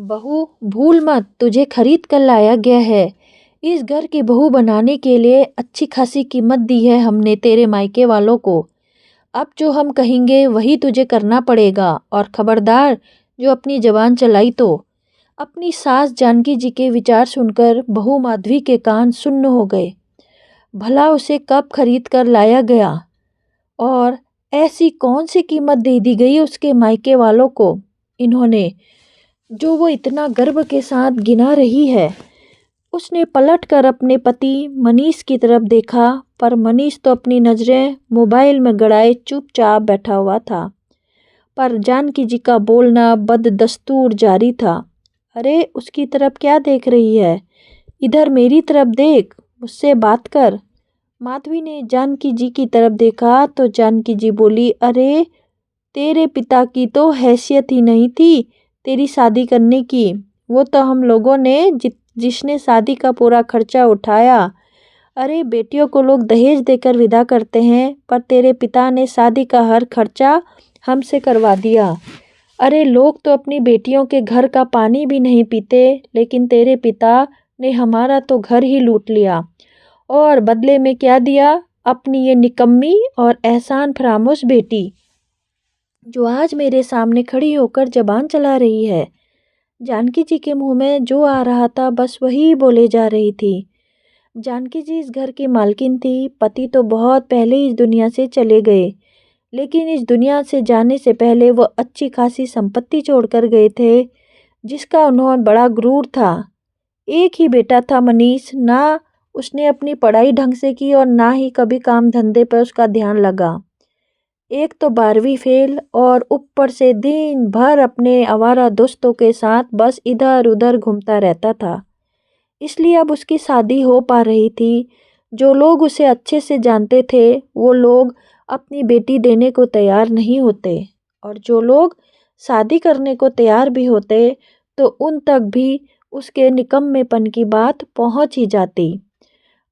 बहू, भूल मत, तुझे खरीद कर लाया गया है। इस घर की बहू बनाने के लिए अच्छी खासी कीमत दी है हमने तेरे मायके वालों को। अब जो हम कहेंगे वही तुझे करना पड़ेगा, और खबरदार जो अपनी जबान चलाई तो। अपनी सास जानकी जी के विचार सुनकर बहू माधवी के कान सुन्न हो गए। भला उसे कब खरीद कर लाया गया, और ऐसी कौन सी कीमत दे दी गई उसके मायके वालों को इन्होंने, जो वो इतना गर्व के साथ गिना रही है। उसने पलटकर अपने पति मनीष की तरफ देखा, पर मनीष तो अपनी नज़रें मोबाइल में गड़ाए चुपचाप बैठा हुआ था। पर जानकी जी का बोलना बददस्तूर जारी था। अरे, उसकी तरफ क्या देख रही है? इधर मेरी तरफ देख, मुझसे बात कर। माधवी ने जानकी जी की तरफ देखा तो जानकी जी बोली, अरे, तेरे पिता की तो हैसियत ही नहीं थी तेरी शादी करने की। वो तो हम लोगों ने जिसने शादी का पूरा खर्चा उठाया। अरे, बेटियों को लोग दहेज देकर विदा करते हैं, पर तेरे पिता ने शादी का हर खर्चा हमसे करवा दिया। अरे, लोग तो अपनी बेटियों के घर का पानी भी नहीं पीते, लेकिन तेरे पिता ने हमारा तो घर ही लूट लिया। और बदले में क्या दिया? अपनी ये निकम्मी और एहसान फरामोश बेटी, जो आज मेरे सामने खड़ी होकर जबान चला रही है। जानकी जी के मुंह में जो आ रहा था बस वही बोले जा रही थी। जानकी जी इस घर की मालकिन थी। पति तो बहुत पहले इस दुनिया से चले गए, लेकिन इस दुनिया से जाने से पहले वो अच्छी खासी संपत्ति छोड़कर गए थे, जिसका उन्होंने बड़ा गुरूर था। एक ही बेटा था मनीष। ना उसने अपनी पढ़ाई ढंग से की और ना ही कभी काम धंधे पर उसका ध्यान लगा। एक तो 12वीं फेल, और ऊपर से दिन भर अपने आवारा दोस्तों के साथ बस इधर उधर घूमता रहता था। इसलिए अब उसकी शादी हो पा रही थी। जो लोग उसे अच्छे से जानते थे वो लोग अपनी बेटी देने को तैयार नहीं होते, और जो लोग शादी करने को तैयार भी होते तो उन तक भी उसके निकम्मेपन की बात पहुंच ही जाती।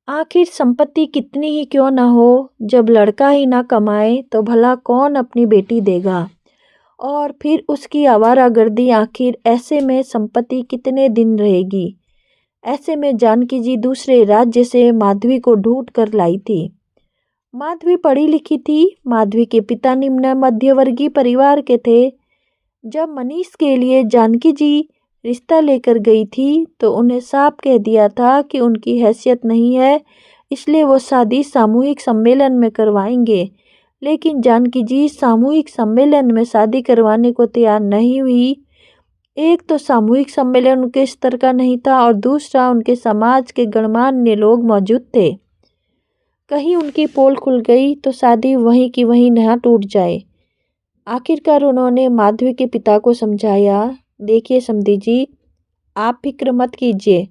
आखिर संपत्ति कितनी ही क्यों ना हो, जब लड़का ही ना कमाए तो भला कौन अपनी बेटी देगा? और फिर उसकी आवारागर्दी, आखिर ऐसे में संपत्ति कितने दिन रहेगी? ऐसे में जानकी जी दूसरे राज्य से माधवी को ढूंढ कर लाई थी। माधवी पढ़ी लिखी थी। माधवी के पिता निम्न मध्यवर्गीय परिवार के थे। जब मनीष के लिए जानकी जी रिश्ता लेकर गई थी तो उन्हें साफ कह दिया था कि उनकी हैसियत नहीं है, इसलिए वो शादी सामूहिक सम्मेलन में करवाएंगे। लेकिन जानकी जी सामूहिक सम्मेलन में शादी करवाने को तैयार नहीं हुई। एक तो सामूहिक सम्मेलन उनके स्तर का नहीं था, और दूसरा उनके समाज के गणमान्य लोग मौजूद थे। कहीं उनकी पोल खुल गई तो शादी वहीं की वहीं न टूट जाए। आखिरकार उन्होंने माधवी के पिता को समझाया, देखिए समधी जी, आप फिक्र मत कीजिए,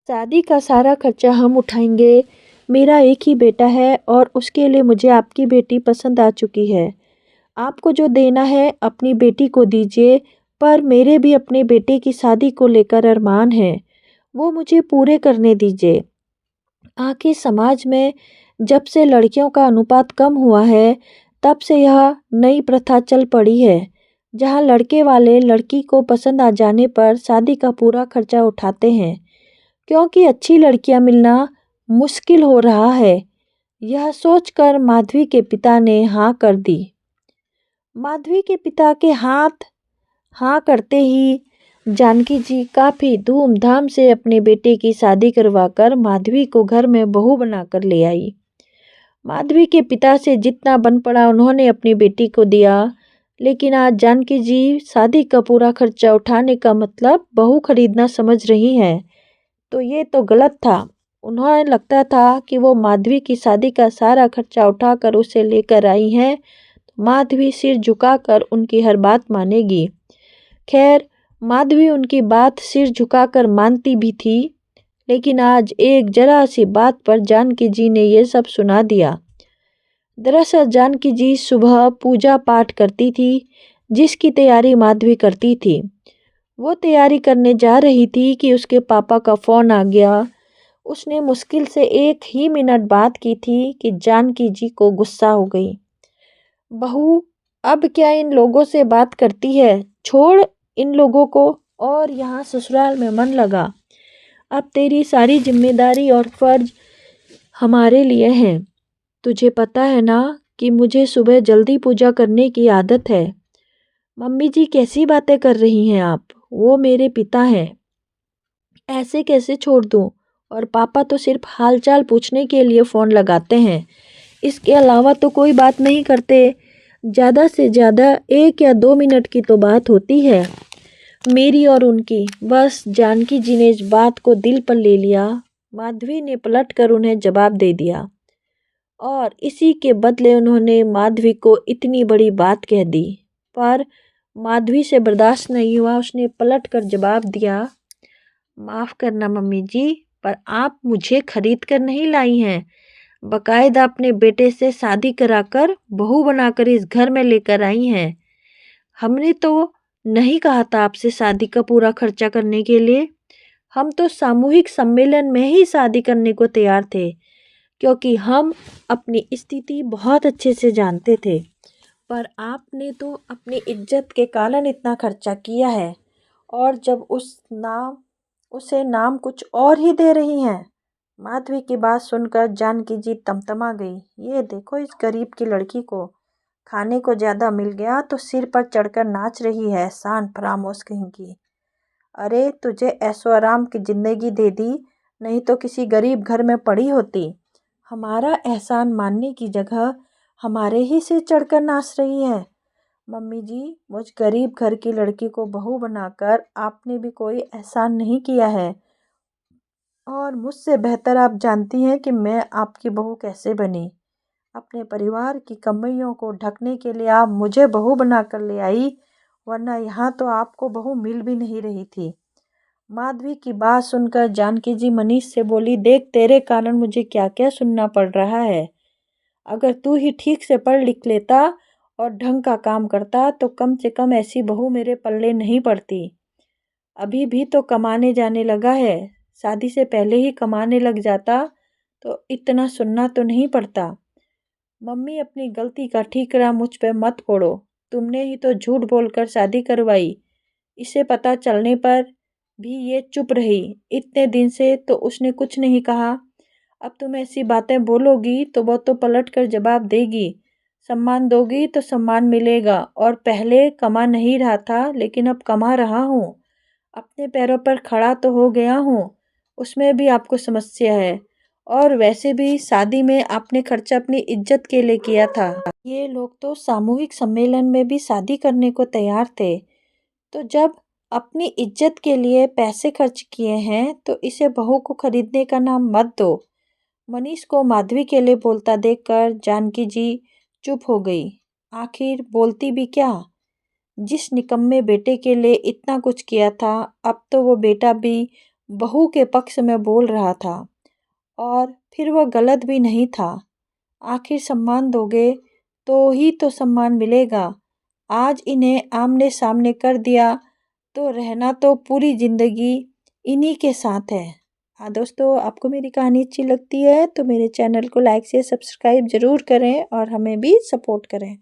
शादी का सारा खर्चा हम उठाएंगे। मेरा एक ही बेटा है और उसके लिए मुझे आपकी बेटी पसंद आ चुकी है। आपको जो देना है अपनी बेटी को दीजिए, पर मेरे भी अपने बेटे की शादी को लेकर अरमान हैं, वो मुझे पूरे करने दीजिए। आखिर समाज में जब से लड़कियों का अनुपात कम हुआ है, तब से यह नई प्रथा चल पड़ी है, जहां लड़के वाले लड़की को पसंद आ जाने पर शादी का पूरा खर्चा उठाते हैं, क्योंकि अच्छी लड़कियां मिलना मुश्किल हो रहा है। यह सोचकर माधवी के पिता ने हाँ कर दी। माधवी के पिता के हाँ करते ही जानकी जी काफ़ी धूमधाम से अपने बेटे की शादी करवाकर माधवी को घर में बहू बनाकर ले आई। माधवी के पिता से जितना बन पड़ा उन्होंने अपनी बेटी को दिया, लेकिन आज जानकी जी शादी का पूरा खर्चा उठाने का मतलब बहू खरीदना समझ रही हैं, तो ये तो गलत था। उन्हें लगता था कि वो माधवी की शादी का सारा खर्चा उठाकर उसे लेकर आई हैं, तो माधवी सिर झुकाकर उनकी हर बात मानेगी। खैर, माधवी उनकी बात सिर झुकाकर मानती भी थी, लेकिन आज एक जरा सी बात पर जानकी जी ने ये सब सुना दिया। दरअसल जानकी जी सुबह पूजा पाठ करती थी, जिसकी तैयारी माधवी करती थी। वो तैयारी करने जा रही थी कि उसके पापा का फ़ोन आ गया। उसने मुश्किल से 1 ही मिनट बात की थी कि जानकी जी को गुस्सा हो गई। बहू, अब क्या इन लोगों से बात करती है? छोड़ इन लोगों को और यहाँ ससुराल में मन लगा। अब तेरी सारी जिम्मेदारी और फर्ज हमारे लिए हैं। तुझे पता है ना कि मुझे सुबह जल्दी पूजा करने की आदत है। मम्मी जी कैसी बातें कर रही हैं आप? वो मेरे पिता हैं, ऐसे कैसे छोड़ दूँ? और पापा तो सिर्फ हालचाल पूछने के लिए फ़ोन लगाते हैं, इसके अलावा तो कोई बात नहीं करते। ज़्यादा से ज़्यादा 1 या 2 मिनट की तो बात होती है मेरी और उनकी। बस जानकी जी ने इस बात को दिल पर ले लिया। माधवी ने पलट कर उन्हें जवाब दे दिया और इसी के बदले उन्होंने माधवी को इतनी बड़ी बात कह दी। पर माधवी से बर्दाश्त नहीं हुआ, उसने पलट कर जवाब दिया, माफ़ करना मम्मी जी, पर आप मुझे खरीद कर नहीं लाई हैं, बाकायदा अपने बेटे से शादी कराकर बहू बनाकर इस घर में लेकर आई हैं। हमने तो नहीं कहा था आपसे शादी का पूरा खर्चा करने के लिए। हम तो सामूहिक सम्मेलन में ही शादी करने को तैयार थे, क्योंकि हम अपनी स्थिति बहुत अच्छे से जानते थे। पर आपने तो अपनी इज्जत के कारण इतना खर्चा किया है, और जब उसे नाम कुछ और ही दे रही हैं। माधवी की बात सुनकर जानकी जी तमतमा गई। ये देखो इस गरीब की लड़की को, खाने को ज़्यादा मिल गया तो सिर पर चढ़कर नाच रही है, शान फरामोश कहीं की। अरे तुझे ऐशो आराम की ज़िंदगी दे दी, नहीं तो किसी गरीब घर में पड़ी होती। हमारा एहसान मानने की जगह हमारे ही सिर चढ़कर नाच रही है। मम्मी जी, मुझ गरीब घर की लड़की को बहू बनाकर आपने भी कोई एहसान नहीं किया है, और मुझसे बेहतर आप जानती हैं कि मैं आपकी बहू कैसे बनी। अपने परिवार की कमियों को ढकने के लिए आप मुझे बहू बनाकर ले आई, वरना यहाँ तो आपको बहू मिल भी नहीं रही थी। माधवी की बात सुनकर जानकी जी मनीष से बोली, देख तेरे कारण मुझे क्या क्या सुनना पड़ रहा है। अगर तू ही ठीक से पढ़ लिख लेता और ढंग का काम करता तो कम से कम ऐसी बहू मेरे पल्ले नहीं पड़ती। अभी भी तो कमाने जाने लगा है, शादी से पहले ही कमाने लग जाता तो इतना सुनना तो नहीं पड़ता। मम्मी अपनी गलती का ठीकरा मुझ पे मत फोड़ो, तुमने ही तो झूठ बोलकर शादी करवाई। इसे पता चलने पर भी ये चुप रही, इतने दिन से तो उसने कुछ नहीं कहा। अब तुम ऐसी बातें बोलोगी तो वो तो पलट कर जवाब देगी। सम्मान दोगी तो सम्मान मिलेगा, और पहले कमा नहीं रहा था लेकिन अब कमा रहा हूँ, अपने पैरों पर खड़ा तो हो गया हूँ। उसमें भी आपको समस्या है, और वैसे भी शादी में आपने खर्चा अपनी इज्जत के लिए किया था। ये लोग तो सामूहिक सम्मेलन में भी शादी करने को तैयार थे, तो जब अपनी इज्जत के लिए पैसे खर्च किए हैं तो इसे बहू को खरीदने का नाम मत दो। मनीष को माधवी के लिए बोलता देखकर जानकी जी चुप हो गई। आखिर बोलती भी क्या? जिस निकम्मे बेटे के लिए इतना कुछ किया था, अब तो वो बेटा भी बहू के पक्ष में बोल रहा था, और फिर वह गलत भी नहीं था। आखिर सम्मान दोगे तो ही तो सम्मान मिलेगा। आज इन्हें आमने सामने कर दिया तो रहना तो पूरी ज़िंदगी इन्हीं के साथ है। हाँ दोस्तों, आपको मेरी कहानी अच्छी लगती है तो मेरे चैनल को लाइक से सब्सक्राइब ज़रूर करें और हमें भी सपोर्ट करें।